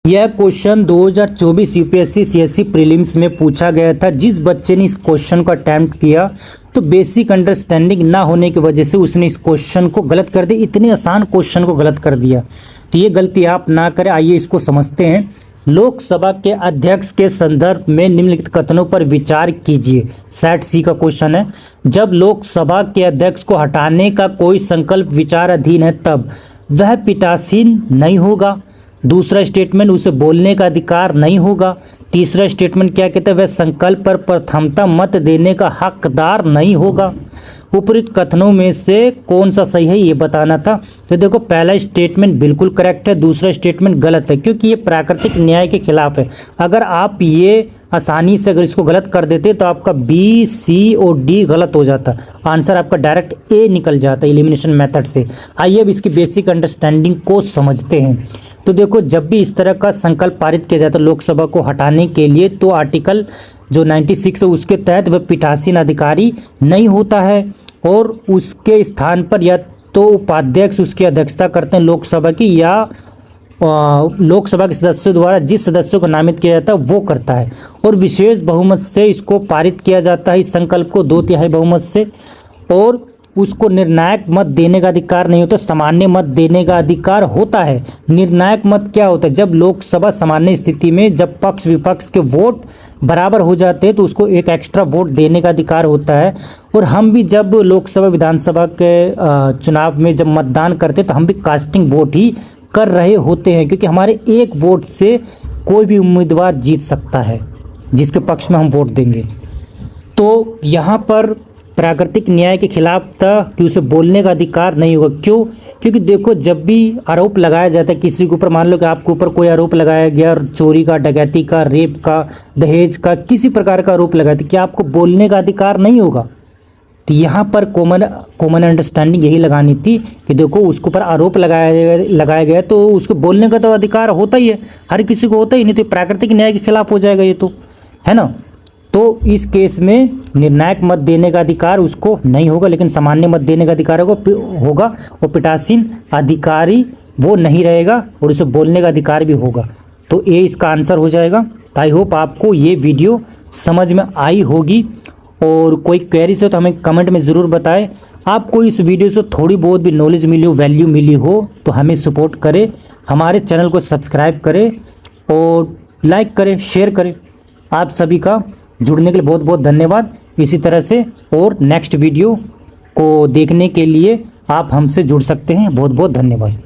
यह question 2024 UPSC CSC prelims में पूछा गया था। जिस बच्चे ने इस क्वेश्चन को अटेम्प्ट किया तो बेसिक अंडरस्टैंडिंग ना होने की वजह से उसने इस क्वेश्चन को गलत कर दिया। इतने आसान क्वेश्चन को गलत कर दिया, तो ये गलती आप ना करें। आइए इसको समझते हैं। लोकसभा के अध्यक्ष के संदर्भ में निम्नलिखित कथनों पर विचार कीजिए। सेट सी का क्वेश्चन है। जब लोकसभा के अध्यक्ष को हटाने का कोई संकल्प विचाराधीन है तब वह पीठासीन नहीं होगा। दूसरा स्टेटमेंट, उसे बोलने का अधिकार नहीं होगा। तीसरा स्टेटमेंट क्या कहता है, वह संकल्प पर प्रथमता मत देने का हकदार नहीं होगा। उपरोक्त कथनों में से कौन सा सही है ये बताना था। तो देखो, पहला स्टेटमेंट बिल्कुल करेक्ट है, दूसरा स्टेटमेंट गलत है क्योंकि ये प्राकृतिक न्याय के खिलाफ है। अगर आप ये आसानी से अगर इसको गलत कर देते तो आपका बी, सी और डी गलत हो जाता, आंसर आपका डायरेक्ट ए निकल जाता एलिमिनेशन मेथड से। आइए अब इसकी बेसिक अंडरस्टैंडिंग को समझते हैं। तो देखो, जब भी इस तरह का संकल्प पारित किया जाता है लोकसभा को हटाने के लिए, तो आर्टिकल जो 96 है उसके तहत वह पीठासीन अधिकारी नहीं होता है और उसके स्थान पर या तो उपाध्यक्ष उसकी अध्यक्षता करते हैं लोकसभा की, या लोकसभा के सदस्यों द्वारा जिस सदस्यों को नामित किया जाता है वो करता है। और विशेष बहुमत से इसको पारित किया जाता है, इस संकल्प को 2/3 बहुमत से। और उसको निर्णायक मत देने का अधिकार नहीं होता, सामान्य मत देने का अधिकार होता है। निर्णायक मत क्या होता है, जब लोकसभा सामान्य स्थिति में जब पक्ष विपक्ष के वोट बराबर हो जाते हैं तो उसको एक एक्स्ट्रा वोट देने का अधिकार होता है। और हम भी जब लोकसभा विधानसभा के चुनाव में जब मतदान करते हैं तो हम भी कास्टिंग वोट ही कर रहे होते हैं, क्योंकि हमारे एक वोट से कोई भी उम्मीदवार जीत सकता है जिसके पक्ष में हम वोट देंगे। तो यहाँ पर प्राकृतिक न्याय के खिलाफ था कि उसे बोलने का अधिकार नहीं होगा। क्यों? क्योंकि देखो, जब भी आरोप लगाया जाता है किसी के ऊपर, मान लो कि आपके ऊपर कोई आरोप लगाया गया, चोरी का, डकैती का, रेप का, दहेज का, किसी प्रकार का आरोप लगाया, तो क्या आपको बोलने का अधिकार नहीं होगा? तो यहाँ पर कॉमन अंडरस्टैंडिंग यही लगानी थी कि देखो, उसके ऊपर आरोप लगाया गया तो उसको बोलने का तो अधिकार होता ही है, हर किसी को होता ही, नहीं तो प्राकृतिक न्याय के खिलाफ हो जाएगा ये, तो है ना। तो इस केस में निर्णायक मत देने का अधिकार उसको नहीं होगा, लेकिन सामान्य मत देने का अधिकार होगा और पीठासीन अधिकारी वो नहीं रहेगा और उसे बोलने का अधिकार भी होगा। तो ये इसका आंसर हो जाएगा। तो आई होप आपको ये वीडियो समझ में आई होगी, और कोई क्वेरीज हो तो हमें कमेंट में ज़रूर बताएं। आपको इस वीडियो से थोड़ी बहुत भी नॉलेज मिली हो, वैल्यू मिली हो, तो हमें सपोर्ट करें, हमारे चैनल को सब्सक्राइब करें और लाइक करें, शेयर करें। आप सभी का जुड़ने के लिए बहुत बहुत धन्यवाद। इसी तरह से और नेक्स्ट वीडियो को देखने के लिए आप हमसे जुड़ सकते हैं। बहुत बहुत धन्यवाद।